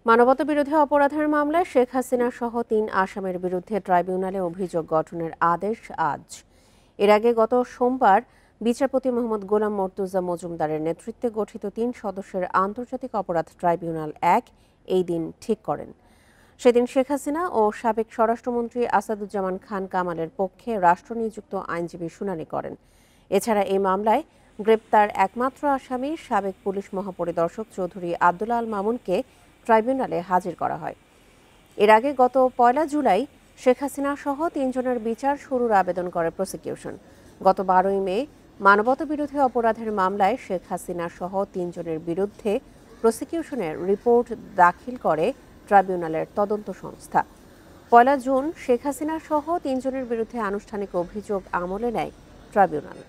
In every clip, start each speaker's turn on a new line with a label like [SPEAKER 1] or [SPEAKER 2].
[SPEAKER 1] মানবতাবিরোধী অপরাধের মামলায় শেখ হাসিনা সহ ৩ আসামির বিরুদ্ধে ট্রাইব্যুনালে অভিযোগ গঠনের আদেশ আজ। এর আগে গত সোমবার বিচারপতি মোহাম্মদ গোলাম মর্তুজা মজুমদারের নেতৃত্বে গঠিত ৩ সদস্যের আন্তর্জাতিক অপরাধ ট্রাইব্যুনাল ১ এই দিন ঠিক করেন। সেদিন শেখ হাসিনা ও সাবেক স্বরাষ্ট্রমন্ত্রী আসাদুজ্জামান খান কামালের পক্ষে রাষ্ট্রনিযুক্ত আইনজীবী শুনানি করেন। এছাড়া এই মামলায় গ্রেপ্তার একমাত্র আসামি সাবেক পুলিশ মহাপরিদর্শক চৌধুরী আব্দুল আল মামুনকে ট্রাইব্যুনালে হাজির করা হয়। এর আগে গত ১ জুলাই শেখ হাসিনা সহ ৩ জনের বিচার শুরুর আবেদন করে প্রসিকিউশন। গত ১২ মে মানবতাবিরোধী অপরাধের মামলায় শেখ হাসিনা সহ ৩ জনের বিরুদ্ধে প্রসিকিউশনের রিপোর্ট দাখিল করে ট্রাইব্যুনালের তদন্ত সংস্থা। ১ জুন শেখ হাসিনা সহ ৩ জনের বিরুদ্ধে আনুষ্ঠানিক অভিযোগ আমলে নেয় ট্রাইব্যুনাল।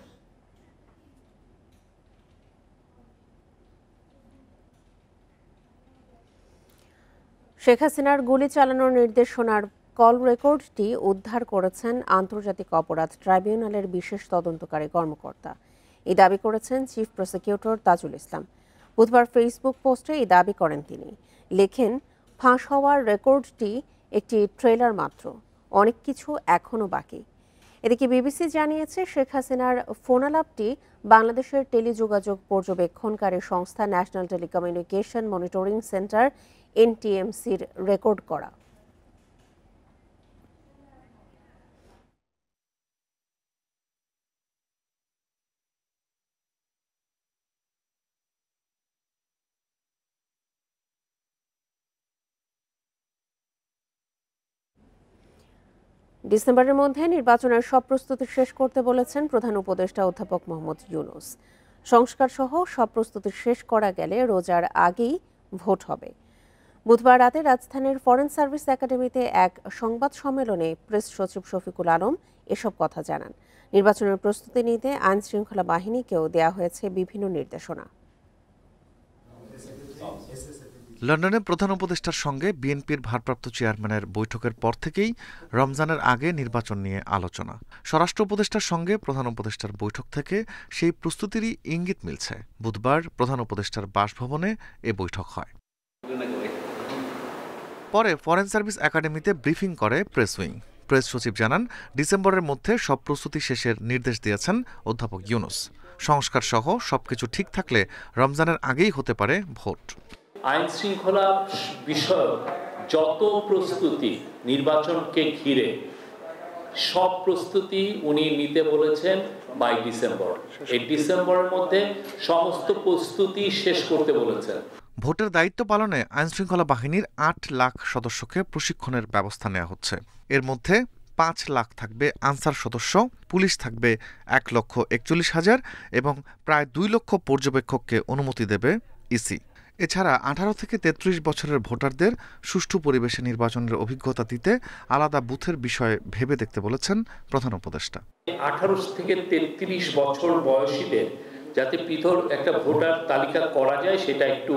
[SPEAKER 1] শেখ হাসিনার গুলি চালানোর নির্দেশনার কল রেকর্ডটি উদ্ধার করেছেন আন্তর্জাতিক অপরাধ ট্রাইব্যুনালের বিশেষ তদন্তকারী কর্মকর্তা। এই দাবি করেছেন চিফ প্রসিকিউটর তাজুল ইসলাম। বুধবার ফেসবুক পোস্টে এই দাবি করেন তিনি। লেখেন, ফাঁস হওয়ার রেকর্ডটি একটি ট্রেলার মাত্র, অনেক কিছু এখনও বাকি। এদিকে বিবিসি জানিয়েছে শেখ হাসিনার ফোনালাপটি বাংলাদেশের টেলিযোগাযোগ পর্যবেক্ষণকারী সংস্থা ন্যাশনাল টেলিকমিউনিকেশন মনিটরিং সেন্টার এনটিএমসির রেকর্ড করা। ডিসেম্বরের মধ্যে নির্বাচনের সব প্রস্তুতি শেষ করতে বলেছেন প্রধান উপদেষ্টা অধ্যাপক মোহাম্মদ ইউনূস। সংস্কার সহ সব প্রস্তুতি শেষ করা গেলে রোজার আগেই ভোট হবে। বুধবার রাতে রাজধানীর ফরেন সার্ভিস একাডেমিতে এক সংবাদ সম্মেলনে প্রেস সচিব শফিকুল আলম এসব কথা জানান। নির্বাচনের প্রস্তুতি নিতে আইন শৃঙ্খলা বাহিনীকেও দেয়া হয়েছে বিভিন্ন নির্দেশনা।
[SPEAKER 2] লন্ডনে প্রধান উপদেষ্টার সঙ্গে বিএনপির ভারপ্রাপ্ত চেয়ারম্যানের বৈঠকের পর থেকেই রমজানের আগে নির্বাচন নিয়ে আলোচনা। স্বরাষ্ট্র উপদেষ্টার সঙ্গে প্রধান উপদেষ্টার বৈঠক থেকে সেই প্রস্তুতিরই ইঙ্গিত মিলছে। বুধবার প্রধান উপদেষ্টার বাসভবনে এ বৈঠক হয়। পরে ফরেন সার্ভিস একাডেমিতে ব্রিফিং করে প্রেস উইং। প্রেস সচিব জানান, ডিসেম্বরের মধ্যে সব প্রস্তুতি শেষের নির্দেশ দিয়েছেন অধ্যাপক ইউনূস। সংস্কার সহ সবকিছু ঠিক থাকলে রমজানের আগেই হতে পারে ভোট।
[SPEAKER 3] আইন শৃঙ্খলা বিষয়ক যত প্রস্তুতি নির্বাচনকে ঘিরে সব প্রস্তুতি উনি নিতে বলেছেন বাই ডিসেম্বর। এই ডিসেম্বরের মধ্যে সমস্ত প্রস্তুতি শেষ করতে বলেছেন।
[SPEAKER 2] ভোটের দায়িত্ব পালনে আইনশৃঙ্খলা বাহিনীর ৮ লাখ সদস্যকে প্রশিক্ষণের ব্যবস্থা নেওয়া হচ্ছে। এর মধ্যে ৫ লাখ থাকবে আনসার সদস্য, পুলিশ থাকবে ১,৪১,০০০ এবং প্রায় ২ লক্ষ পর্যবেক্ষককে অনুমতি দেবে ইসি। এছাড়া ১৮ থেকে ৩৩ বছরের ভোটারদের সুষ্ঠু পরিবেশে নির্বাচনের অভিজ্ঞতা দিতে আলাদা বুথের বিষয়ে ভেবে দেখতে বলেছেন প্রধান উপদেষ্টা।
[SPEAKER 3] ১৮ থেকে ৩৩ বছর বয়সীদের যাতে পৃথক একটা ভোটার তালিকা করা যায় সেটা একটু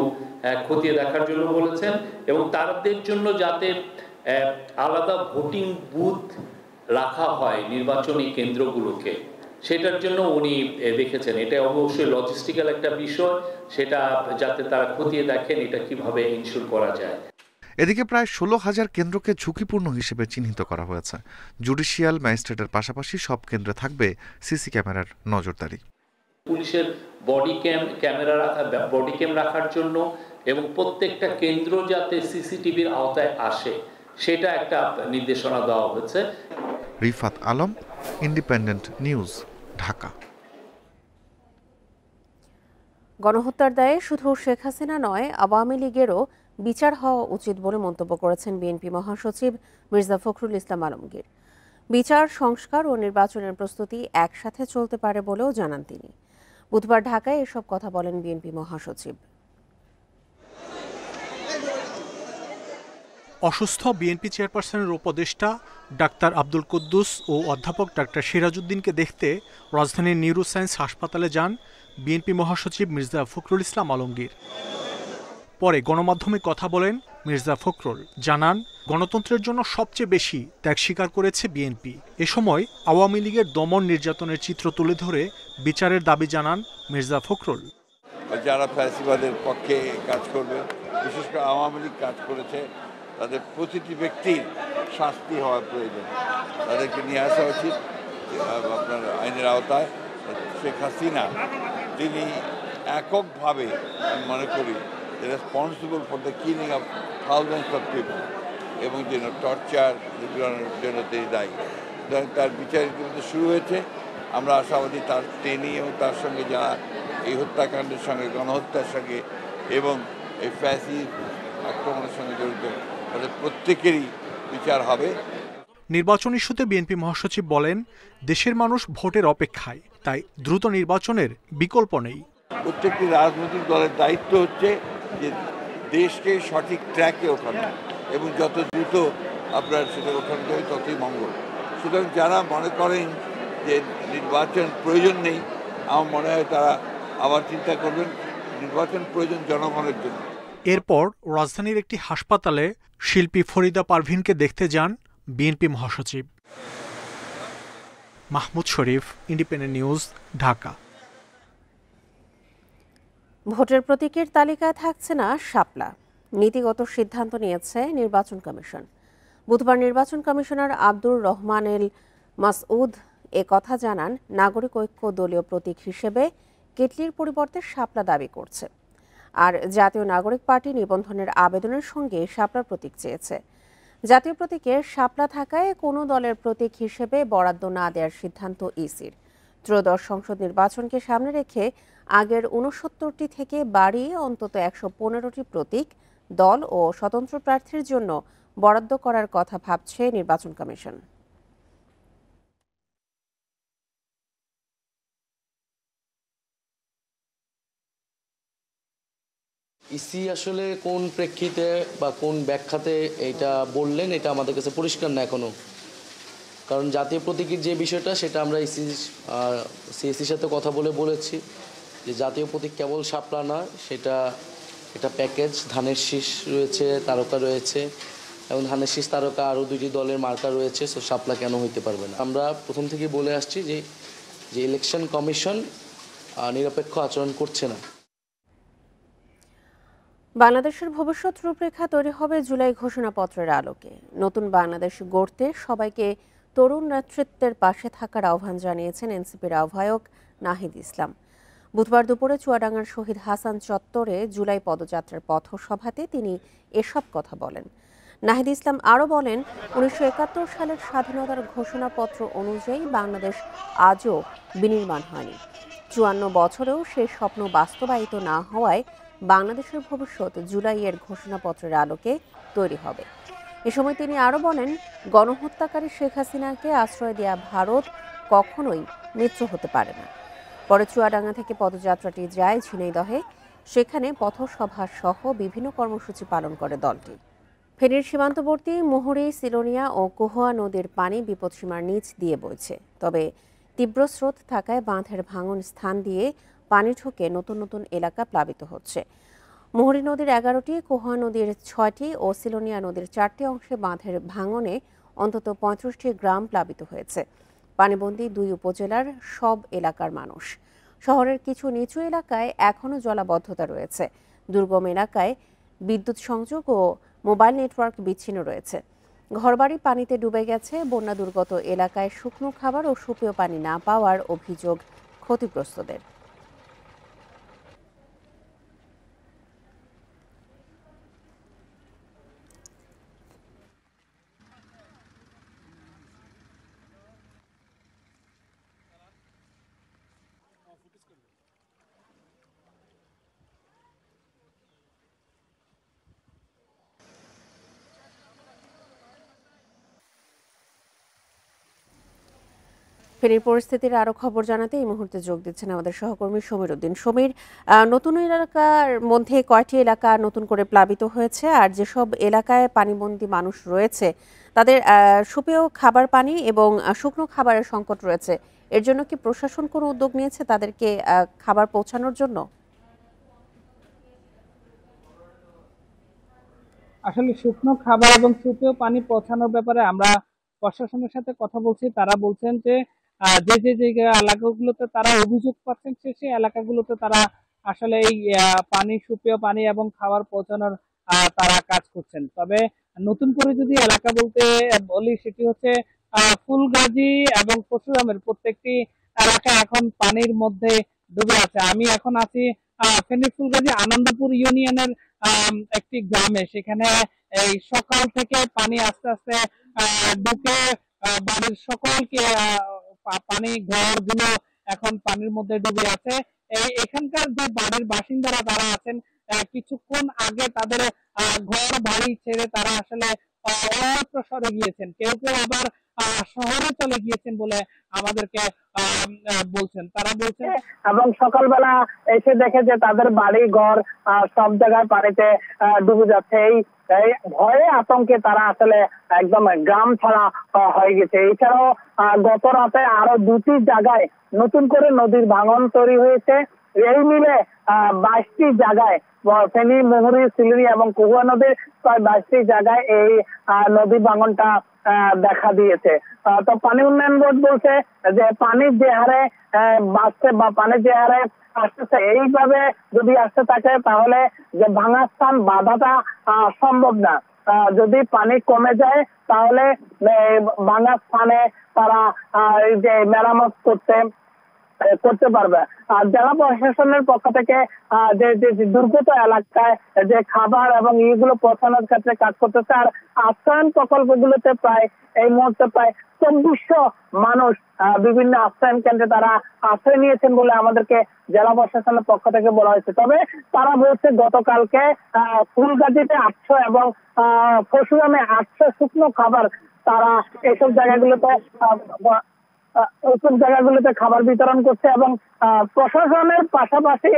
[SPEAKER 3] খতিয়ে দেখার জন্য বলেছেন, এবং তাদের জন্য যাতে আলাদা ভোটিং বুথ রাখা হয় নির্বাচনী কেন্দ্রগুলোকে, সেটার জন্য উনি দেখেছেন। এটা অবশ্যই লজিস্টিক্যাল একটা বিষয়, সেটা যাতে তারা খতিয়ে দেখেন এটা কিভাবে ইনশিওর করা যায়।
[SPEAKER 2] এদিকে প্রায় ১৬,০০০ কেন্দ্রকে ঝুঁকিপূর্ণ হিসেবে চিহ্নিত করা হয়েছে। জুডিশিয়াল ম্যাজিস্ট্রেটের পাশাপাশি সব কেন্দ্রে থাকবে সিসি ক্যামেরার নজরদারি।
[SPEAKER 3] পুলিশের বডি ক্যাম রাখার জন্য এবং প্রত্যেকটা কেন্দ্র যাতে সিসিটিভির আওতায় আসে সেটা একটা নির্দেশনা দেওয়া হয়েছে।
[SPEAKER 2] Rifat Alam, independent news, Dhaka.
[SPEAKER 1] গণহত্যার দায়ে শুধু শেখ হাসিনা নয়, আওয়ামী লীগেরও বিচার হওয়া উচিত বলে মন্তব্য করেছেন বিএনপি মহাসচিব মির্জা ফখরুল ইসলাম আলমগীর। বিচার, সংস্কার ও নির্বাচনের প্রস্তুতি একসাথে চলতে পারে বলেও জানান তিনি। বুধবার ঢাকায় এসব কথা বলেন বিএনপি মহাসচিব।
[SPEAKER 4] অসুস্থ বিএনপি চেয়ারপারসনের উপদেষ্টা ডাক্তার আব্দুল কুদ্দুস ও অধ্যাপক ডাক্তার সিরাজউদ্দিনকে দেখতে রাজধানীর নিউরোসায়েন্স হাসপাতালে যান বিএনপি মহাসচিব মির্জা ফখরুল ইসলাম আলমগীর। পরে গণমাধ্যমে কথা বলেন মির্জা ফখরুল, জানান গণতন্ত্রের জন্য সবচেয়ে বেশি ত্যাগ স্বীকার করেছে বিএনপি। এ সময় আওয়ামী লীগের দমন নির্যাতনের চিত্র তুলে ধরে বিচারের দাবি জানান মির্জা ফখরুল।
[SPEAKER 5] যারা ফ্যাসিবাদের পক্ষে কাজ করবে বিশেষ করে আওয়ামী লীগ কাজ করেছে, তাদের প্রতিটি ব্যক্তির শাস্তি হওয়া প্রয়োজন, তাদেরকে নিয়ে আসা উচিত আপনার আইনের আওতায়। শেখ হাসিনা তিনি এককভাবে আমি মনে করি responsible for the killing of thousands of people এবং যেন টর্চার এগুলোর জন্য তিনি দায়ী। তার বিচার ইতিমধ্যে শুরু হয়েছে। আমরা আশাবাদী তার তিনি এবং তার সঙ্গে যারা এই হত্যাকাণ্ডের সঙ্গে, গণহত্যার সঙ্গে এবং এই ফ্যাসিস্ট আক্রমণের সঙ্গে জড়িত তাদের প্রত্যেকেরই বিচার হবে।
[SPEAKER 4] নির্বাচন ইস্যুতে বিএনপি মহাসচিব বলেন, দেশের মানুষ ভোটের অপেক্ষায়, তাই দ্রুত নির্বাচনের বিকল্প নেই।
[SPEAKER 5] প্রত্যেকটি রাজনৈতিক দলের দায়িত্ব হচ্ছে যে দেশকে সঠিক ট্র্যাকে ওঠানো এবং যত দ্রুত আপনার সেটা ওঠানো যায় ততই মঙ্গল। সুতরাং যারা মনে করেন যে নির্বাচন প্রয়োজন নেই, আমার মনে হয় তারা আবার চিন্তা করবেন। নির্বাচন প্রয়োজন জনগণের জন্য।
[SPEAKER 4] এরপর রাজধানীর একটি হাসপাতালে শিল্পী ফরিদা পারভিনকে দেখতে যান বিএনপি মহাসচিব। মাহমুদ শরীফ, ইন্ডিপেন্ডেন্ট নিউজ, ঢাকা।
[SPEAKER 1] ভোটের প্রতীকের তালিকায় থাকছে না শাপলা, নীতিগত সিদ্ধান্ত নিয়েছে নির্বাচন কমিশন। বুধবার নির্বাচন কমিশনার আব্দুর রহমানেল মাসউদ কথা জানান, নাগরিক ঐক্য দলীয় প্রতীক হিসেবে কেটলির পরিবর্তে শাপলা দাবি করছে, আর জাতীয় নাগরিক পার্টি নিবন্ধনের আবেদনের সঙ্গে শাপলার প্রতীক চেয়েছে। জাতীয় প্রতীকে শাপলা থাকায় কোনো দলের প্রতীক হিসেবে বরাদ্দ না দেওয়ার সিদ্ধান্ত ইসির। ত্রয়োদশ সংসদ নির্বাচনকে সামনে রেখে আগের ৬৯টি থেকে বাড়িয়ে অন্তত ১১৫টি প্রতীক দল ও স্বতন্ত্র প্রার্থীর জন্য বরাদ্দ করার কথা ভাবছে নির্বাচন কমিশন।
[SPEAKER 6] ইসি আসলে কোন প্রেক্ষিতে বা কোন ব্যাখ্যাতে এটা বললেন, এটা আমাদের কাছে পরিষ্কার না এখনো। কারণ জাতীয় প্রতীকের যে বিষয়টা, সেটা আমরা সিএসির সাথে কথা বলেছি যে জাতীয় প্রতীক কেবল শাপলা না, সেটা এটা প্যাকেজ। ধানের শীষ রয়েছে, তারকা রয়েছে, এবং ধানের শীষ তারকা আরও 2টি দলের মার্কা রয়েছে, সো শাপলা কেন হইতে পারবে না। আমরা প্রথম থেকে বলে আসছি যে ইলেকশন কমিশন নিরপেক্ষ আচরণ করছে না।
[SPEAKER 1] বাংলাদেশের ভবিষ্যৎ রূপরেখা তৈরি হবে জুলাই ঘোষণাপত্রের আলোকে। নতুন বাংলাদেশ গড়তে সবাইকে তরুণ নেতৃত্বের পাশে থাকার আহ্বান জানিয়েছেন এনসিপির আহ্বায়ক নাহিদ ইসলাম। বুধবার দুপুরে চুয়াডাঙ্গার শহীদ হাসান চত্বরে জুলাই পদযাত্রার পথসভাতে তিনি এসব কথা বলেন। নাহিদ ইসলাম আরও বলেন, ১৯৭১ সালের স্বাধীনতার ঘোষণাপত্র অনুযায়ী বাংলাদেশ আজও বিনির্মাণ হয়নি। ৫৪ বছরেও সেই স্বপ্ন বাস্তবায়িত না হওয়ায় বাংলাদেশের ভবিষ্যৎ জুলাইয়ের ঘোষণাপত্রের আলোকে তৈরি হবে। এ সময় তিনি আরও বলেন, গণহত্যাকারী শেখ হাসিনাকে আশ্রয় দেওয়া ভারত কখনোই মিত্র হতে পারে না। পরে চুয়াডাঙ্গা থেকে পদযাত্রাটি যায় ঝিনাইদহে, সেখানে পথসভা সহ বিভিন্ন কর্মসূচি পালন করে দলটি। ফেনীর সীমান্তবর্তী মুহুরী, সিলোনিয়া ও কোহোয়া নদীর পানি বিপদসীমার নিচ দিয়ে বইছে। তবে তীব্র স্রোত থাকায় বাঁধের ভাঙন স্থান দিয়ে পানি ঢুকে নতুন নতুন এলাকা প্লাবিত হচ্ছে। মুহুরী নদীর 11টি, কোহোয়া নদীর 6টি ও সিলোনিয়া নদীর 4টি অংশে বাঁধের ভাঙনে অন্তত 35টি গ্রাম প্লাবিত হয়েছে। পানিবন্দী 2 উপজেলার সব এলাকার মানুষ। শহরের কিছু নিচু এলাকায় এখনও জলাবদ্ধতা রয়েছে। দুর্গম এলাকায় বিদ্যুৎ সংযোগ ও মোবাইল নেটওয়ার্ক বিচ্ছিন্ন রয়েছে। ঘরবাড়ি পানিতে ডুবে গেছে। বন্যা দুর্গত এলাকায় শুকনো খাবার ও সুপেয় পানি না পাওয়ার অভিযোগ ক্ষতিগ্রস্তদের। ফেনীর পরিস্থিতির আরো খবর জানাতে এই মুহূর্তে যোগ দিচ্ছেন আমাদের সহকর্মী সমীর উদ্দিন। সমীর, নতুন এলাকার মধ্যে কয়টি এলাকা নতুন করে প্লাবিত হয়েছে, আর যেসব এলাকায় পানিবন্দী মানুষ রয়েছে তাদের সুপেয় খাবার পানি এবং শুকনো খাবারের সংকট রয়েছে, এর জন্য কি প্রশাসন কোনো উদ্যোগ নিয়েছে তাদেরকে খাবার পৌঁছানোর জন্য?
[SPEAKER 7] আসলে শুকনো খাবার এবং সুপেয় পানি পৌঁছানোর ব্যাপারে আমরা প্রশাসনের সাথে কথা বলছি। তারা বলছেন যে যে এলাকাগুলোতে তারা অভিযোগ পাচ্ছেন সেই এলাকাগুলোতে তারা আসলে এই পানি, সুপেয় পানি এবং খাবার পৌঁছানোর তারা কাজ করছেন। তবে নতুন করে যদি এলাকা বলতে বলি, সেটি হচ্ছে ফুলগাজী এবং পরশুরামের প্রত্যেকটি এলাকা এখন পানির মধ্যে ডুবে আছে। আমি এখন আছি ফেনী ফুলগাজী আনন্দপুর ইউনিয়নের একটি গ্রামে। সেখানে এই সকাল থেকে পানি আস্তে আস্তে ঢুকে বাড়ির সকলকে পানি ঘরগুলো এখন পানির মধ্যে ডুবে আছে। এখানকার যে বাড়ির বাসিন্দারা তারা আছেন, কিছুক্ষণ আগে তাদের ঘর বাড়ি ছেড়ে তারা আসলে অন্যত্র সরে গিয়েছেন। কেউ কেউ আবার শহরে চলে গিয়েছেন বলে আমাদেরকে বলছেন। তারা বলছেন এবং সকালবেলা এসে দেখে যে তাদের বাড়ি ঘর সব জায়গায় পানিতে ডুবে যাচ্ছে। এই ভয়ে আতঙ্কে তারা আসলে একদম গ্রাম ছাড়া হয়ে গেছে। এছাড়াও গত রাতে আরো 2টি জায়গায় নতুন করে নদীর ভাঙন তৈরি হয়েছে। এই মিলে 22টি জায়গায় ফেনী, মুহুরী, সিলিরি এবং কুহুয়া নদীর প্রায় 22টি জায়গায় এই নদী ভাঙনটা দেখা দিয়েছে। তো পানি উন্নয়ন বোর্ড বলছে যে পানির যে হারে বাড়ছে বা পানির যে হারে আসতেছে, এইভাবে যদি আসতে থাকে তাহলে যে ভাঙা স্থান বাধাটা সম্ভব না। যদি পানি কমে যায় তাহলে ভাঙা স্থানে তারা যে মেরামত করতে পারবে। আর জেলা প্রশাসনের পক্ষ থেকে যে দুর্গত এলাকায় যে খাবার এবং এইগুলো পৌঁছানোর ক্ষেত্রে কাজ করতেছে। আর আশ্রয়ন প্রকল্পগুলোতে এই মুহূর্তে প্রায় 2400 মানুষ বিভিন্ন আশ্রয়ন কেন্দ্রে তারা আশ্রয় নিয়েছেন বলে আমাদেরকে জেলা প্রশাসনের পক্ষ থেকে বলা হয়েছে। তবে তারা বলছে গতকালকে ফুলগাজীতে 800 এবং পরশুরামে 800 শুকনো খাবার তারা এইসব জায়গাগুলোতে খাবার বিতরণ করছে এবং প্রশাসনের পাশাপাশি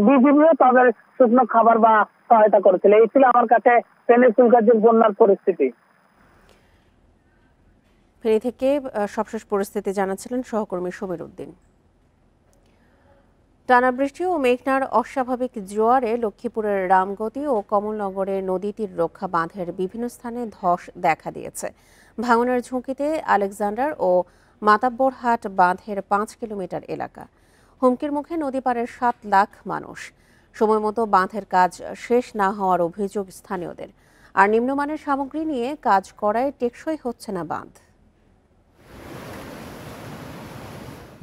[SPEAKER 7] বিজিবিও তাদের শুকনো খাবার বা সহায়তা করেছিল। এই ছিল আমার কাছে ফেনী ফুলগাজীর বন্যার পরিস্থিতি।
[SPEAKER 1] ফেনী থেকে সবশেষ পরিস্থিতি জানাচ্ছিলেন সহকর্মী সমীর উদ্দিন। টানা বৃষ্টি ও মেঘনার অস্বাভাবিক জোয়ারে লক্ষ্মীপুরের রামগতি ও কমলনগরে নদী তীর রক্ষা বাঁধের বিভিন্ন স্থানে ধস দেখা দিয়েছে। ভাঙনের ঝুঁকিতে আলেকজান্ডার ও মাতাব্বরহাট বাঁধের 5 কিলোমিটার এলাকা। হুমকির মুখে নদী পাড়ের 7 লাখ মানুষ। সময়মতো বাঁধের কাজ শেষ না হওয়ার অভিযোগ স্থানীয়দের। আর নিম্নমানের সামগ্রী নিয়ে কাজ করায় টেকসই হচ্ছে না বাঁধ।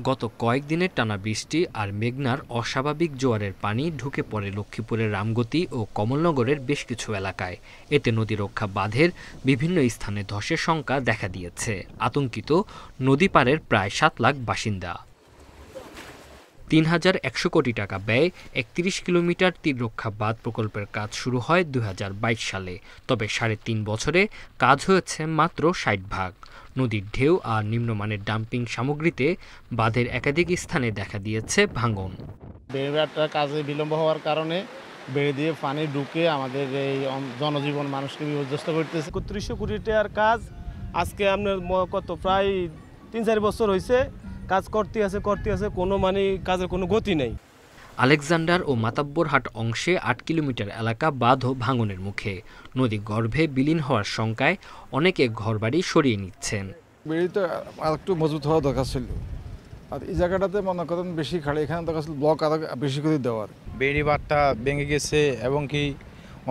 [SPEAKER 8] গত কয়েকদিনের টানা বৃষ্টি আর মেঘনার অস্বাভাবিক জোয়ারের পানি ঢুকে পড়ে লক্ষ্মীপুরের রামগতি ও কমলনগরের বেশ কিছু এলাকায়। এতে নদী রক্ষা বাঁধের বিভিন্ন স্থানে ধসের শঙ্কা দেখা দিয়েছে। আতঙ্কিত নদী পাড়ের প্রায় 7 লাখ বাসিন্দা। 3100 কোটি টাকা ব্যয় 31 কিলোমিটার তীর রক্ষা বাঁধ প্রকল্পের কাজ শুরু হয় 2022 সালে। তবে 3.5 বছরে কাজ হয়েছে মাত্র 60 ভাগ। নদীর ঢেউ আর নিম্নমানের ডাম্পিং সামগ্রীতে বাঁধের একাধিক স্থানে দেখা দিয়েছে ভাঙন।
[SPEAKER 9] বেড়িবাঁধটা কাজে বিলম্ব হওয়ার কারণে বেড়ে দিয়ে পানি ঢুকে আমাদের এই জনজীবন মানুষকে বিপর্যস্ত করতেছে। 3100 কোটি টাকার কাজ আজকে আপনার কত প্রায় 3-4 বছর হয়েছে কাজ করতে আছে কোনো কাজের কোনো গতি নেই।
[SPEAKER 8] আলেকজান্ডার ও মাতাব্বরহাট অংশে 8 কিলোমিটার এলাকা বাঁধও ভাঙনের মুখে। নদী গর্ভে বিলীন হওয়ার শঙ্কায় অনেকে ঘরবাড়ি সরিয়ে নিচ্ছেন।
[SPEAKER 10] বেড়িতে আরেকটু মজবুত হওয়া দরকার ছিল। আর এই জায়গাটাতে মনে করেন বেশি খাড়ে, এখানে দরকার ছিল ব্লক আরো বেশি করে দেওয়ার।
[SPEAKER 11] বেড়িবাঁধটা ভেঙে গেছে এবং কি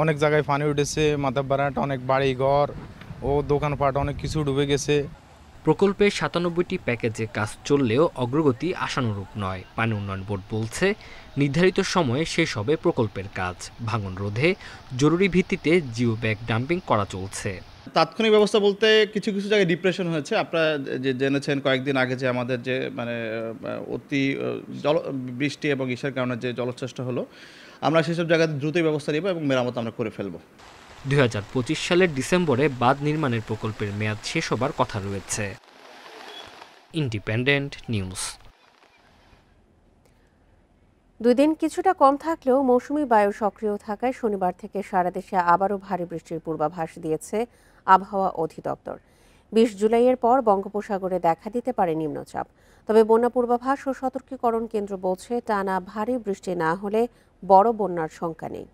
[SPEAKER 11] অনেক জায়গায় পানি উঠেছে। মাতাব্বরহাট অনেক বাড়ি ঘর ও দোকানপাট অনেক কিছু ডুবে গেছে।
[SPEAKER 8] প্রকল্পে 97টি প্যাকেজে কাজ চললেও অগ্রগতি আশানুরূপ নয়। পানি উন্নয়ন বোর্ড বলছে নির্ধারিত সময়ে শেষ হবে প্রকল্পের কাজ। ভাঙন রোধে জরুরি ভিত্তিতে জিও ব্যাগ ডাম্পিং করা চলছে।
[SPEAKER 12] তাৎক্ষণিক ব্যবস্থা বলতে কিছু জায়গায় ডিপ্রেশন হয়েছে। আপনারা যে জেনেছেন কয়েকদিন আগে যে আমাদের যে অতি বৃষ্টি এবং ইসের কারণে যে জলোচ্ছ্বাসটা হলো, আমরা সেসব জায়গায় দ্রুতই ব্যবস্থা নেব এবং মেরামত আমরা করে ফেলব।
[SPEAKER 8] 2025 সালের ডিসেম্বরে বাঁধ নির্মাণের প্রকল্পের মেয়াদ শেষ হবার কথা রয়েছে। Independent news.
[SPEAKER 1] 2 দিন কিছুটা কম থাকলেও মৌসুমি বায়ু সক্রিয় থাকায় শনিবার থেকে সারা দেশে আবারও ভারী বৃষ্টির পূর্বাভাস দিয়েছে আবহাওয়া অধিদপ্তর। 20 জুলাইয়ের পর বঙ্গোপসাগরে দেখা দিতে পারে নিম্নচাপ। তবে বন্যা পূর্বাভাস ও সতর্কীকরণ কেন্দ্র বলছে টানা ভারী বৃষ্টি না হলে বড় বন্যার শঙ্কা নেই।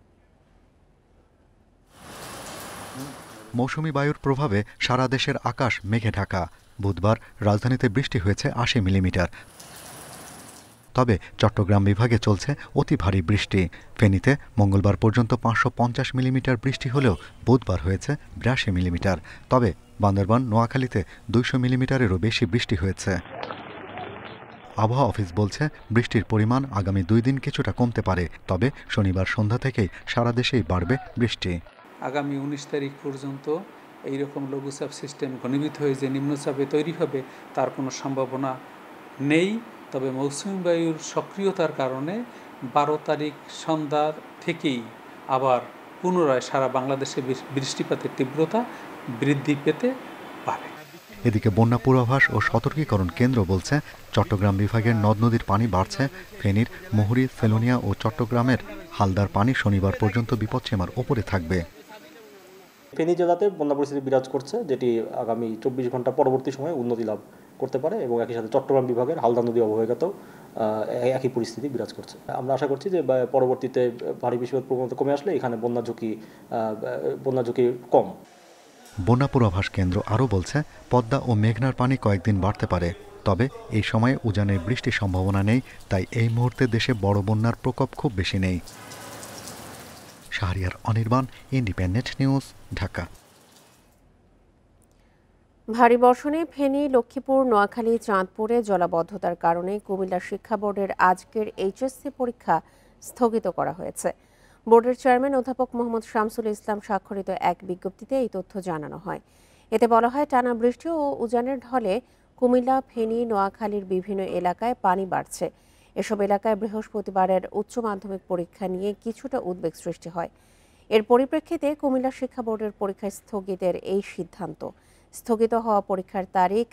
[SPEAKER 13] মৌসুমি বায়ুর প্রভাবে সারা দেশের আকাশ মেঘে ঢাকা। বুধবার রাজধানীতে বৃষ্টি হয়েছে 80 মিলিমিটার। তবে চট্টগ্রাম বিভাগে চলছে অতি ভারী বৃষ্টি। ফেনীতে মঙ্গলবার পর্যন্ত 550 মিলিমিটার বৃষ্টি হলেও বুধবার হয়েছে 82 মিলিমিটার। তবে বান্দরবান, নোয়াখালীতে 200 মিলিমিটারেরও বেশি বৃষ্টি হয়েছে। আবহাওয়া অফিস বলছে বৃষ্টির পরিমাণ আগামী 2 দিন কিছুটা কমতে পারে, তবে শনিবার সন্ধ্যা থেকেই সারা দেশেই বাড়বে বৃষ্টি।
[SPEAKER 14] আগামী 19 তারিখ পর্যন্ত এইরকম লঘুচাপ সিস্টেম ঘনীভূত হয়ে যে নিম্নচাপে তৈরি হবে তার কোনো সম্ভাবনা নেই। তবে মৌসুমী বায়ুর সক্রিয়তার কারণে 12 তারিখ সন্ধ্যা থেকেই আবার পুনরায় সারা বাংলাদেশে বৃষ্টিপাতের তীব্রতা বৃদ্ধি পেতে পারে।
[SPEAKER 13] এদিকে বন্যা পূর্বাভাস ও সতর্কীকরণ কেন্দ্র বলছে চট্টগ্রাম বিভাগের নদ নদীর পানি বাড়ছে। ফেনীর মুহুরী, সেলোনিয়া ও চট্টগ্রামের হালদার পানি শনিবার পর্যন্ত বিপদসীমার ওপরে থাকবে।
[SPEAKER 15] ফেনী জেলাতে বন্যা পরিস্থিতি বিরাজ করছে, যেটি আগামী 24 ঘন্টা পরবর্তী সময়ে উন্নতি লাভ করতে পারে এবং একই সাথে চট্টগ্রাম বিভাগের হালদা নদী অববাহিকাতেও একই পরিস্থিতি বিরাজ করছে। আমরা আশা করছি যে পরবর্তীতে ভারী বৃষ্টিপাত প্রবণতা কমে আসলে এখানে বন্যা ঝুঁকি কম।
[SPEAKER 13] বন্যা পূর্বাভাস কেন্দ্র আরও বলছে পদ্মা ও মেঘনার পানি কয়েকদিন বাড়তে পারে, তবে এই সময়ে উজানের বৃষ্টির সম্ভাবনা নেই। তাই এই মুহূর্তে দেশে বড় বন্যার প্রকোপ খুব বেশি নেই। Shahriar Anirban, independent news, Dhaka.
[SPEAKER 1] ভারী বর্ষণে ফেনী, লক্ষ্মীপুর, নোয়াখালী, চাঁদপুরে জলাবদ্ধতার কারণে কুমিল্লা শিক্ষা বোর্ডের আজকের এইচএসসি পরীক্ষা স্থগিত করা হয়েছে। বোর্ডের চেয়ারম্যান অধ্যাপক মোহাম্মদ শামসুল ইসলাম স্বাক্ষরিত এক বিজ্ঞপ্তিতে এই তথ্য জানানো হয়। এতে বলা হয়, টানা বৃষ্টি ও উজানের ঢলে কুমিল্লা, ফেনী, নোয়াখালীর বিভিন্ন এলাকায় পানি বাড়ছে। এসব এলাকায় বৃহস্পতিবারের উচ্চ মাধ্যমিক পরীক্ষা নিয়ে কিছুটা উদ্বেগ সৃষ্টি হয়। এর পরিপ্রেক্ষিতে কুমিল্লা শিক্ষা বোর্ডের পরীক্ষা স্থগিতের এই সিদ্ধান্ত। স্থগিত হওয়া পরীক্ষার তারিখ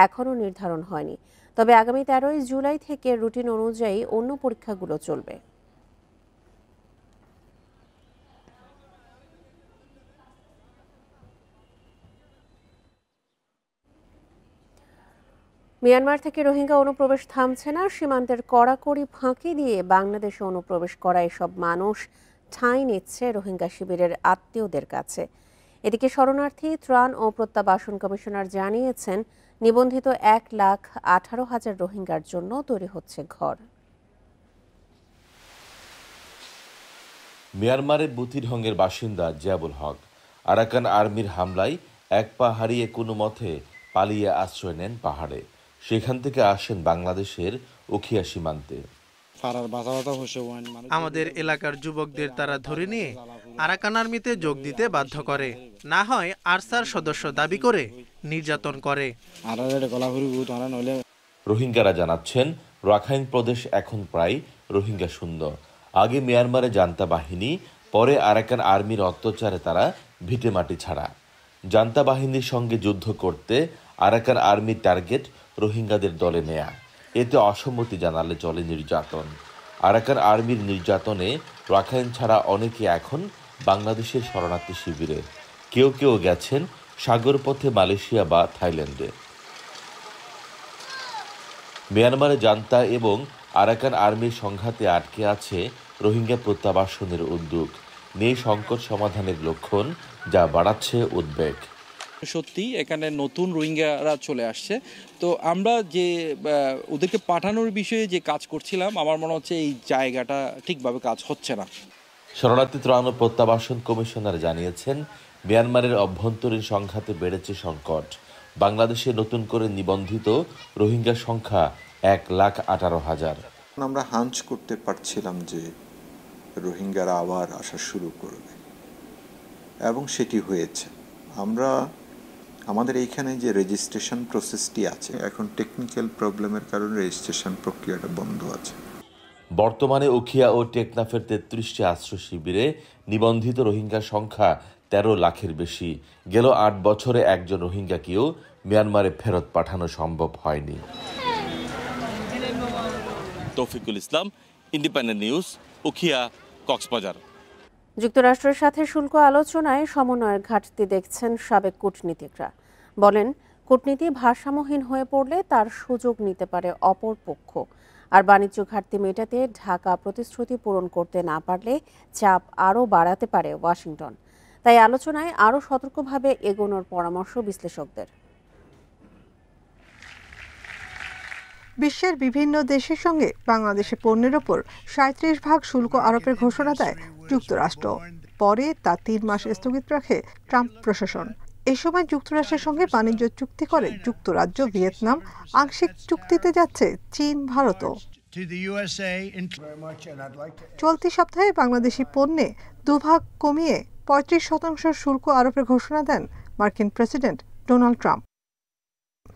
[SPEAKER 1] এখনও নির্ধারণ হয়নি, তবে আগামী 13 জুলাই থেকে রুটিন অনুযায়ী অন্য পরীক্ষাগুলো চলবে। মিয়ানমার থেকে রোহিঙ্গা অনুপ্রবেশ থামছে না। সীমান্তের কড়াকড়ি ফাঁকি দিয়ে বাংলাদেশে অনুপ্রবেশ করা এসব মানুষ ঠাঁই নিচ্ছে রোহিঙ্গা শিবিরের আত্মীয়দের কাছে। এদিকে শরণার্থী, ত্রাণ ও প্রত্যাবাসন কমিশনার জানিয়েছেন, নিবন্ধিত 1,18,000 রোহিঙ্গার জন্য তৈরি হচ্ছে ঘর।
[SPEAKER 16] মিয়ানমারের বুথিঢঙ্গের বাসিন্দা জিয়াবুল হক আরাকান আর্মির হামলায় এক পা হারিয়ে কোনো মতে পালিয়ে আশ্রয় নেন পাহাড়ে। সেখান থেকে আসেন বাংলাদেশের উখিয়া সীমান্তে।
[SPEAKER 17] আমাদের এলাকার যুবকদের তারা ধরে নিয়ে আরাকান আর্মিতে যোগ দিতে বাধ্য করে, না হয় আরসার সদস্য দাবি করে নির্যাতন করে।
[SPEAKER 16] রোহিঙ্গারা জানাচ্ছেন, রাখাইন প্রদেশ এখন প্রায় রোহিঙ্গা শূন্য। আগে মিয়ানমারে জান্তা বাহিনী, পরে আরাকান আর্মির অত্যাচারে তারা ভিটেমাটি ছাড়া। জান্তা বাহিনীর সঙ্গে যুদ্ধ করতে আরাকান আর্মির টার্গেট রোহিঙ্গাদের দলে নেয়া। এতে অসম্মতি জানালে চলে নির্যাতন। আরাকান আর্মির নির্যাতনে রাখাইন ছাড়া অনেকে এখন বাংলাদেশের শরণার্থী শিবিরে। কেউ কেউ গেছেন সাগরপথে মালয়েশিয়া বা থাইল্যান্ডে। মিয়ানমারে জান্তা এবং আরাকান আর্মির সংঘাতে আটকে আছে রোহিঙ্গা প্রত্যাবাসনের উদ্যোগ। নেই সংকট সমাধানের লক্ষণ, যা বাড়াচ্ছে উদ্বেগ।
[SPEAKER 18] সত্যি এখানে নতুন রোহিঙ্গারা চলে আসছে, তো আমরা যে ওদেরকে পাঠানোর বিষয়ে যে কাজ করছিলাম, আমার মনে হচ্ছে এই জায়গাটা ঠিকভাবে কাজ হচ্ছে না।
[SPEAKER 16] শরণার্থী ত্রাণ ও প্রত্যাবাসন কমিশনার জানিয়েছেন, মিয়ানমারের অভ্যন্তরীণ সংঘাতে বেড়েছে সংকট। বাংলাদেশে নতুন করে নিবন্ধিত রোহিঙ্গার সংখ্যা 1,18,000।
[SPEAKER 19] আমরা হাঞ্চ করতে পারছিলাম যে রোহিঙ্গারা আবার আসা শুরু করবে এবং সেটি হয়েছে। আমাদের এইখানে যে রেজিস্ট্রেশন প্রসেসটি আছে, এখন টেকনিক্যাল প্রবলেমের কারণে রেজিস্ট্রেশন প্রক্রিয়াটা বন্ধ আছে।
[SPEAKER 16] বর্তমানে উখিয়া ও টেকনাফের 33টি আশ্রয় শিবিরে নিবন্ধিত রোহিঙ্গার সংখ্যা 13 লাখের বেশি। গেল 8 বছরে একজন রোহিঙ্গাকেও মিয়ানমারে ফেরত পাঠানো সম্ভব হয়নি।
[SPEAKER 20] তৌফিকুল ইসলাম, ইন্ডিপেন্ডেন্ট নিউজ, উখিয়া, কক্সবাজার।
[SPEAKER 1] যুক্তরাষ্ট্রের সাথে শুল্ক আলোচনায় সমন্বয়ের ঘাটতি দেখছেন সাবেক কূটনীতিকরা। বলেন, কূটনীতি ভারসাম্যহীন হয়ে পড়লে তার সুযোগ নিতে পারে অপর পক্ষ। আর বাণিজ্য ঘাটতি মেটাতে ঢাকা প্রতিশ্রুতি পূরণ করতে না পারলে চাপ আরও বাড়াতে পারে ওয়াশিংটন। তাই আলোচনায় আরও সতর্কভাবে এগোনোর পরামর্শ বিশ্লেষকদের।
[SPEAKER 21] বিশ্বের বিভিন্ন দেশের সঙ্গে বাংলাদেশের পণ্যের ওপর ৩৭% শুল্ক আরোপের ঘোষণা দেয় যুক্তরাষ্ট্র। পরে তা ৩ মাস স্থগিত রাখে ট্রাম্প প্রশাসন। এ সময় যুক্তরাষ্ট্রের সঙ্গে বাণিজ্য চুক্তি করে যুক্তরাজ্য, ভিয়েতনাম, আংশিক চুক্তিতে যাচ্ছে চীন, ভারতও। চলতি সপ্তাহে বাংলাদেশি পণ্যে দুভাগ কমিয়ে ৩৫% শুল্ক আরোপের ঘোষণা দেন মার্কিন প্রেসিডেন্ট ডোনাল্ড ট্রাম্প।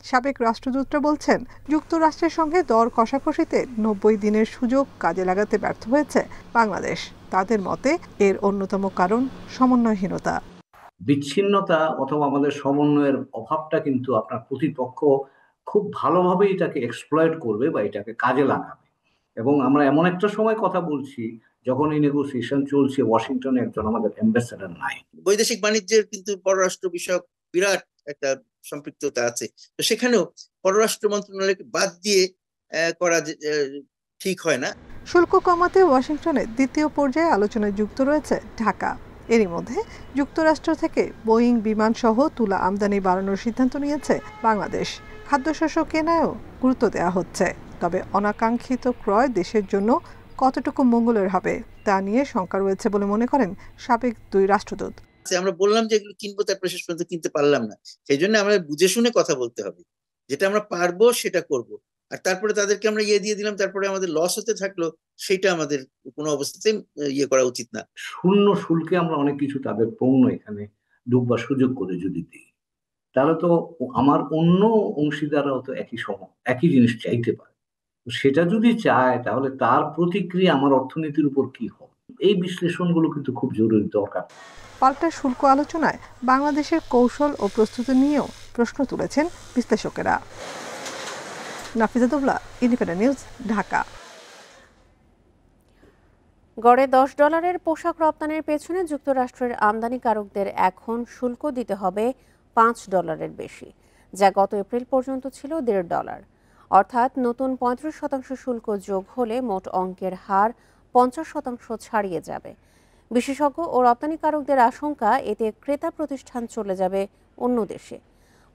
[SPEAKER 21] সাবেক রাষ্ট্রদূতরা বলছেন, যুক্তরাষ্ট্রের সঙ্গে দর কষাকষিতে ৯০ দিনের সুযোগ কাজে লাগাতে ব্যর্থ হয়েছে বাংলাদেশ। তাদের মতে এর অন্যতম কারণ সমন্বয়হীনতা।
[SPEAKER 22] বিচ্ছিন্নতা অথবা আমাদের সমন্বয়ের অভাবটা কিন্তু আপনার প্রতিপক্ষ খুব ভালোভাবে এটাকে এক্সপ্লয়েট করবে বা এটাকে কাজে লাগাবে। এবং আমরা এমন একটা সময় কথা বলছি যখন এই নেগোসিয়েশন চলছে, ওয়াশিংটনে একজন আমাদের অ্যাম্বাসেডর নাই।
[SPEAKER 23] বৈদেশিক বাণিজ্যের কিন্তু পররাষ্ট্র বিষয়ক বিরাট একটা সম্পৃক্ততা আছে, তো সেখানেও পররাষ্ট্র মন্ত্রণালয়কে বাদ দিয়ে করা ঠিক হয় না।
[SPEAKER 21] শুল্ক কমাতে ওয়াশিংটনে দ্বিতীয় পর্যায়ে আলোচনায় যুক্ত রয়েছে ঢাকা। এরই মধ্যে যুক্তরাষ্ট্র থেকে বোয়িং বিমান সহ তুলা আমদানি বাড়ানোর সিদ্ধান্ত নিয়েছে বাংলাদেশ। খাদ্যশস্য কেনায়ও গুরুত্ব দেওয়া হচ্ছে। তবে অনাকাঙ্ক্ষিত ক্রয় দেশের জন্য কতটুকু মঙ্গলের হবে তা নিয়ে শঙ্কা রয়েছে বলে মনে করেন সাবেক ২ রাষ্ট্রদূত।
[SPEAKER 23] আমরা বললাম যে এগুলো কিনবো, তারপরে শেষ পর্যন্ত কিনতে পারলাম না। সেই জন্য আমরা বুঝে শুনে কথা বলতে হবে, যেটা আমরা পারবো সেটা করব। আর তারপরে তাদেরকে আমরা দিয়ে দিলাম, তারপরে আমাদের লস হতে থাকলো, সেটা আমাদের কোনো অবস্থাতেই করা উচিত না।
[SPEAKER 22] শূন্য শুল্কে আমরা অনেক কিছু তাদের পণ্য এখানে ঢুকবার সুযোগ করে যদি দিই, তাহলে তো আমার অন্য অংশীদাররাও তো একই জিনিস চাইতে পারে। সেটা যদি চায় তাহলে তার প্রতিক্রিয়া আমার অর্থনীতির উপর কি হবে, এই বিশ্লেষণগুলো কিন্তু খুব জরুরি দরকার।
[SPEAKER 21] পাল্টা শুল্ক আলোচনায় বাংলাদেশের কৌশল ও প্রস্তুতি নিয়েও প্রশ্ন তুলেছেন বিশ্লেষকেরা। নাফিজাতুল্লাহ, ইন্ডিপেন্ডেন্ট নিউজ, ঢাকা।
[SPEAKER 1] গড়ে $10 পোশাক রপ্তানির পেছনে যুক্তরাষ্ট্রের আমদানিকারকদের এখন শুল্ক দিতে হবে $5 বেশি, যা গত এপ্রিল পর্যন্ত ছিল $1.5। অর্থাৎ নতুন 35% শুল্ক যোগ হলে মোট অঙ্কের হার 50% ছাড়িয়ে যাবে। বিশেষজ্ঞ ও রপ্তানিকারকদের আশঙ্কা, এতে ক্রেতা প্রতিষ্ঠান চলে যাবে অন্য দেশে।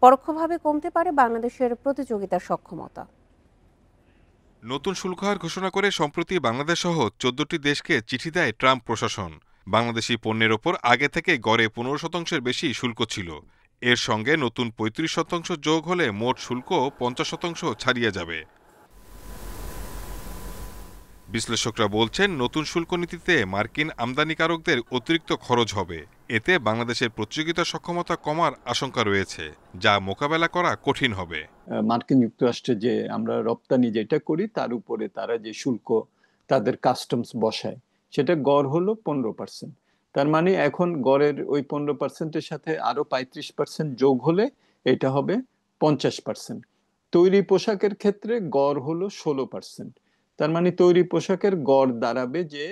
[SPEAKER 1] পরোক্ষভাবে কমতে পারে বাংলাদেশের প্রতিযোগিতার সক্ষমতা।
[SPEAKER 24] নতুন শুল্ক হার ঘোষণা করে সম্প্রতি বাংলাদেশ সহ 14টি দেশকে চিঠি দেয় ট্রাম্প প্রশাসন। বাংলাদেশি পণ্যের ওপর আগে থেকে গড়ে 15%-এর বেশি শুল্ক ছিল। এর সঙ্গে নতুন 35% যোগ হলে মোট শুল্ক 50% ছাড়িয়ে যাবে। বিশ্লেষকরা বলছেন, নতুন শুল্ক নীতিতে মার্কিন আমদানিকারকদের অতিরিক্ত খরচ হবে। এতে বাংলাদেশের প্রতিযোগিতা সক্ষমতা কমার আশঙ্কা রয়েছে, যা মোকাবেলা করা কঠিন হবে।
[SPEAKER 25] মার্কিন যুক্তরাষ্ট্রে যে আমরা রপ্তানি যেটা করি তার উপরে তারা যে শুল্ক তাদের কাস্টমস বসায়, সেটা গড় হলো 15%। তার মানে এখন গড়ের ওই 15%-এর সাথে আরো 35% যোগ হলে এটা হবে 50%। তৈরি পোশাকের ক্ষেত্রে গড় হলো 16%। তার মানে তৈরি পোশাকের গড় দাঁড়াবে যে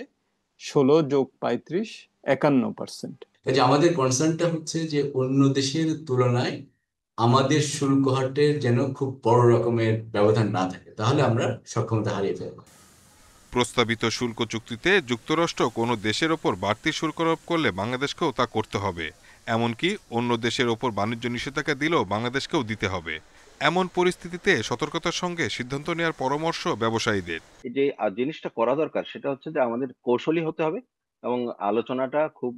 [SPEAKER 25] 16 যোগ 35 51%।
[SPEAKER 26] যে আমাদের কনসার্নটা হচ্ছে যে অন্য দেশের তুলনায় আমাদের শুল্ক হারের যেন খুব বড় রকমের ব্যবধান না থাকে, তাহলে আমরা সক্ষমতা হারিয়ে ফেলব।
[SPEAKER 24] প্রস্তাবিত শুল্ক চুক্তিতে যুক্তরাষ্ট্র কোনো দেশের ওপর বাড়তি শুল্ক আরোপ করলে বাংলাদেশকেও তা করতে হবে। এমনকি অন্য দেশের ওপর বাণিজ্য নিষেধাজ্ঞা দিলেও বাংলাদেশকেও দিতে হবে। এমন পরিস্থিতিতে সতর্কতার সঙ্গে সিদ্ধান্ত নেওয়ার পরামর্শ ব্যবসায়ীদের।
[SPEAKER 27] যে জিনিসটা করা দরকার সেটা হচ্ছে যে আমাদের কৌশলী হতে হবে এবং আলোচনাটা খুব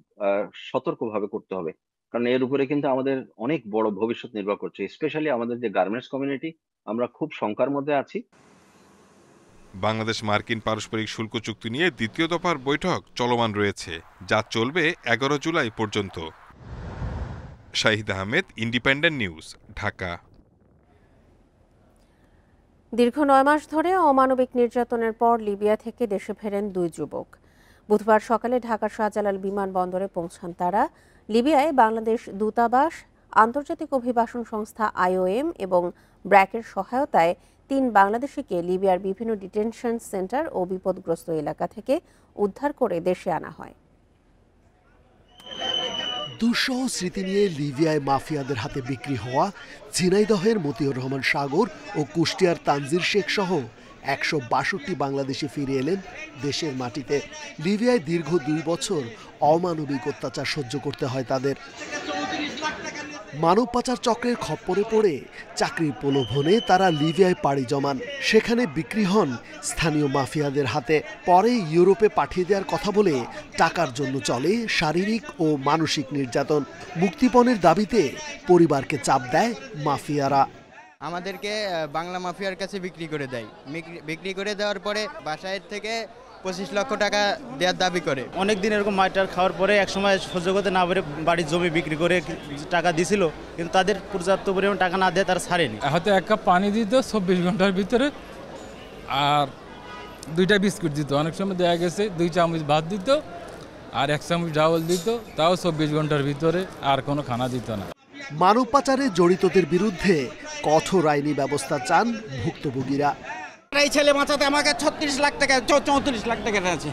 [SPEAKER 27] সতর্কভাবে করতে হবে, কারণ এর উপরে কিন্তু আমাদের অনেক বড় ভবিষ্যৎ নির্ভর করছে। স্পেশালি আমাদের যে গার্মেন্টস কমিউনিটি, আমরা খুব শঙ্কার মধ্যে আছি।
[SPEAKER 24] বাংলাদেশ মার্কিন পারস্পরিক শুল্ক চুক্তি নিয়ে দ্বিতীয় দফার বৈঠক চলমান রয়েছে, যা চলবে 11 জুলাই পর্যন্ত। Shahid Ahmed, independent news, Dhaka.
[SPEAKER 1] দীর্ঘ 9 মাস ধরে অমানবিক নির্যাতনের পর লিবিয়া থেকে দেশে ফেরেন 2 যুবক। বুধবার সকালে ঢাকার শাহজালাল বিমানবন্দরে পৌঁছান তারা। লিবিয়ায় বাংলাদেশ দূতাবাস, আন্তর্জাতিক অভিবাসন সংস্থা IOM এবং ব্র্যাকের সহায়তায় 3 বাংলাদেশিকে লিবিয়ার বিভিন্ন ডিটেনশন সেন্টার ও বিপদগ্রস্ত এলাকা থেকে উদ্ধার করে দেশে আনা হয়।
[SPEAKER 28] দুঃসহ স্মৃতি নিয়ে লিবিয়ায় মাফিয়াদের হাতে বিক্রি হওয়া ঝিনাইদহের মতিউর রহমান সাগর ও কুষ্টিয়ার তানজির শেখ সহ 162 বাংলাদেশি ফিরে এলেন দেশের মাটিতে। লিবিয়ায় দীর্ঘ 2 বছর অমানবিক অত্যাচার সহ্য করতে হয় তাদের। মানব পাচার চক্রের খপ্পরে পড়ে চাকরির প্রলোভনে তারা লিবিয়ায় পাড়ি জমান। সেখানে বিক্রি হন স্থানীয় মাফিয়াদের হাতে। পরে ইউরোপে পাঠিয়ে দেওয়ার কথা বলে টাকার জন্য চলে শারীরিক ও মানসিক নির্যাতন। মুক্তিপণের দাবিতে পরিবারকে চাপ দেয় মাফিয়ারা।
[SPEAKER 2] আমাদেরকে বাংলা মাফিয়ার কাছে বিক্রি করে দেয়। বিক্রি করে দেওয়ার পরে বাসায় থেকে 25 লক্ষ টাকা দেওয়ার দাবি করে।
[SPEAKER 3] অনেক দিন এরকম মাইটার খাওয়ার পরে একসময় সহ্য করতে না পারে বাড়ির জমি বিক্রি করে টাকা দিছিল, কিন্তু তাদের পর্যাপ্ত পরিমাণ টাকা না দিয়ে তারা ছাড়েনি।
[SPEAKER 4] হয়তো 1 কাপ পানি দিত 24 ঘন্টার ভিতরে, আর 2টা বিস্কুট দিত। অনেক সময় দেখা গেছে 2 চামচ ভাত দিত আর 1 চামচ ডাউল দিত, তাও 24 ঘন্টার ভিতরে, আর কোনো খানা দিত না।
[SPEAKER 28] মানব পাচারে জড়িতদের বিরুদ্ধে কঠোর আইনি ব্যবস্থা চান ভুক্তভোগীরা।
[SPEAKER 5] এই ছেলে বাঁচাতে আমাকে 36 লাখ টাকা 34 লাখ টাকা আছে।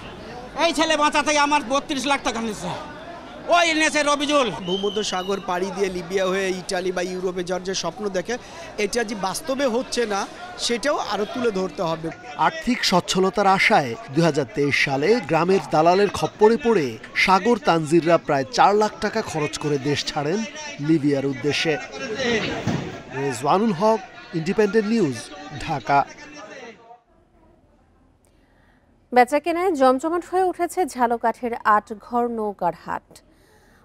[SPEAKER 5] এই ছেলে বাঁচাতে আমার 32 লাখ টাকা নিচ্ছে। ওই এনেছে রবিজুল।
[SPEAKER 6] ভূমধ্য সাগর পাড়ি দিয়ে লিবিয়া হয়ে ইটালি বা ইউরোপে যাওয়ার যে স্বপ্ন দেখে, এটা যে বাস্তবে হচ্ছে না সেটাও আরো তুলে ধরতে হবে।
[SPEAKER 28] আর্থিক সচ্ছলতার আশায় 2023 সালে গ্রামের দালালের খপ্পরে পড়ে সাগর তানজিররা প্রায় 4 লাখ টাকা খরচ করে দেশ ছাড়েন লিবিয়ার উদ্দেশ্যে। রেজওয়ানুল হক, ইন্ডিপেন্ডেন্ট নিউজ, ঢাকা।
[SPEAKER 1] বেচাকেনায় জমজমাট হয়ে উঠেছে ঝালকাঠির আটঘর নৌকার হাট।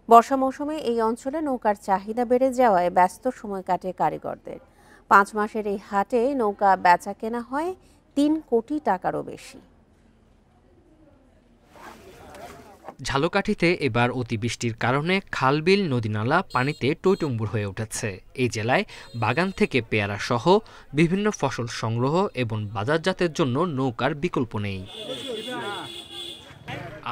[SPEAKER 1] বর্ষা মৌসুমে এই অঞ্চলে নৌকার চাহিদা বেড়ে যাওয়ায় ব্যস্ত সময় কাটে কারিগরদের। 5 মাসের এই হাটে নৌকা বেচাকেনা হয় 3 কোটি টাকারও বেশি।
[SPEAKER 8] ঝালকাঠিতে এবার অতিবৃষ্টির কারণে খালবিল নদীনালা পানিতে টইটুম্বুর হয়ে উঠেছে। এই জেলায় বাগান থেকে পেয়ারা সহ বিভিন্ন ফসল সংগ্রহ এবং বাজারজাতের জন্য নৌকার বিকল্প নেই।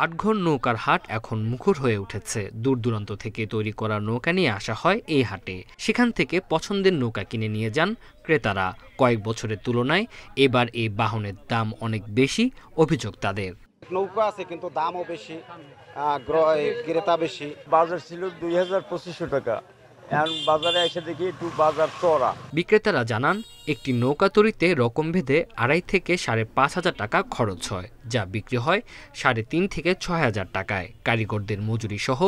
[SPEAKER 8] আটঘর নৌকার হাট এখন মুখর হয়ে উঠেছে। দূর দূরান্ত থেকে তৈরি করা নৌকা নিয়ে আসা হয় এই হাটে। সেখান থেকে পছন্দের নৌকা কিনে নিয়ে যান ক্রেতারা। কয়েক বছরের তুলনায় এবার এই বাহনের দাম অনেক বেশি অভিযোগ তাদের।
[SPEAKER 7] নৌকা আছে কিন্তু দামও বেশি, ক্রেতা বেশি। বাজার ছিল 2200 টাকা, এখন বাজারে এসে দেখি একটু বাজার চড়া।
[SPEAKER 8] বিক্রেতারা জানান একটি নৌকা তৈরিতে রকমভেদে 2.5 থেকে 5,500 টাকা খরচ হয়, যা বিক্রি হয় 3.5 থেকে 6,000 টাকায়। কারিগরদের মজুরি সহ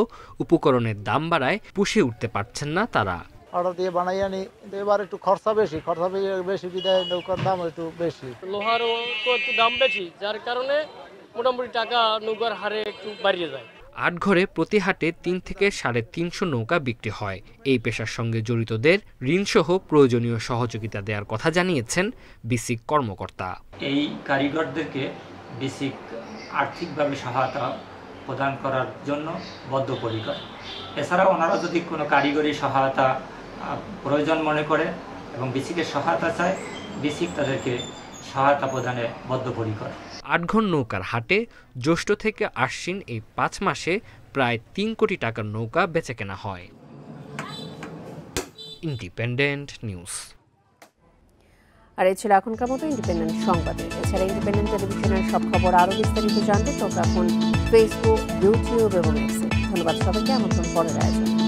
[SPEAKER 8] উপকরণের দাম বাড়ায় পুষিয়ে উঠতে পারছেন না তারা।
[SPEAKER 7] অর্ডার দিয়ে বানাই আনি, এবার একটু খরচা বেশি বিদায় নৌকার দাম একটু বেশি।
[SPEAKER 9] লোহারও তো একটু দাম বেশি, যার কারণে মোটামুটি টাকা নৌকার হারে একটু বাড়িয়ে যায়।
[SPEAKER 8] আটঘরে প্রতি হাটে 3 থেকে 350 নৌকা বিক্রি হয়। এই পেশার সঙ্গে জড়িতদের ঋণসহ প্রয়োজনীয় সহযোগিতা দেওয়ার কথা জানিয়েছেন বিসিক কর্মকর্তা।
[SPEAKER 10] এই কারিগরদেরকে বিসিক আর্থিকভাবে সহায়তা প্রদান করার জন্য বদ্ধপরিকর। এছাড়াও ওনারা যদি কোনো কারিগরি সহায়তা প্রয়োজন মনে করে এবং বিসিকের সহায়তা চায়, বিসিক তাদেরকে সহায়তা প্রদানে বদ্ধপরিকর।
[SPEAKER 8] আটঘর নৌকার হাটে জ্যৈষ্ঠ থেকে আশ্বিন এই 5 মাসে প্রায় 3 কোটি টাকার নৌকা বেচাকেনা হয়। Independent news.
[SPEAKER 1] আর এই ছিল এখনকার মতো ইন্ডিপেন্ডেন্ট সংবাদে। এছাড়া ইন্ডিপেন্ডেন্ট টেলিভিশনের সব খবর আরও বিস্তারিত জানতে চোখ রাখুন ফেসবুক, ইউটিউব এবং এক্সে। ধন্যবাদ সবাইকে। আমন্ত্রণ পরের আয়োজন।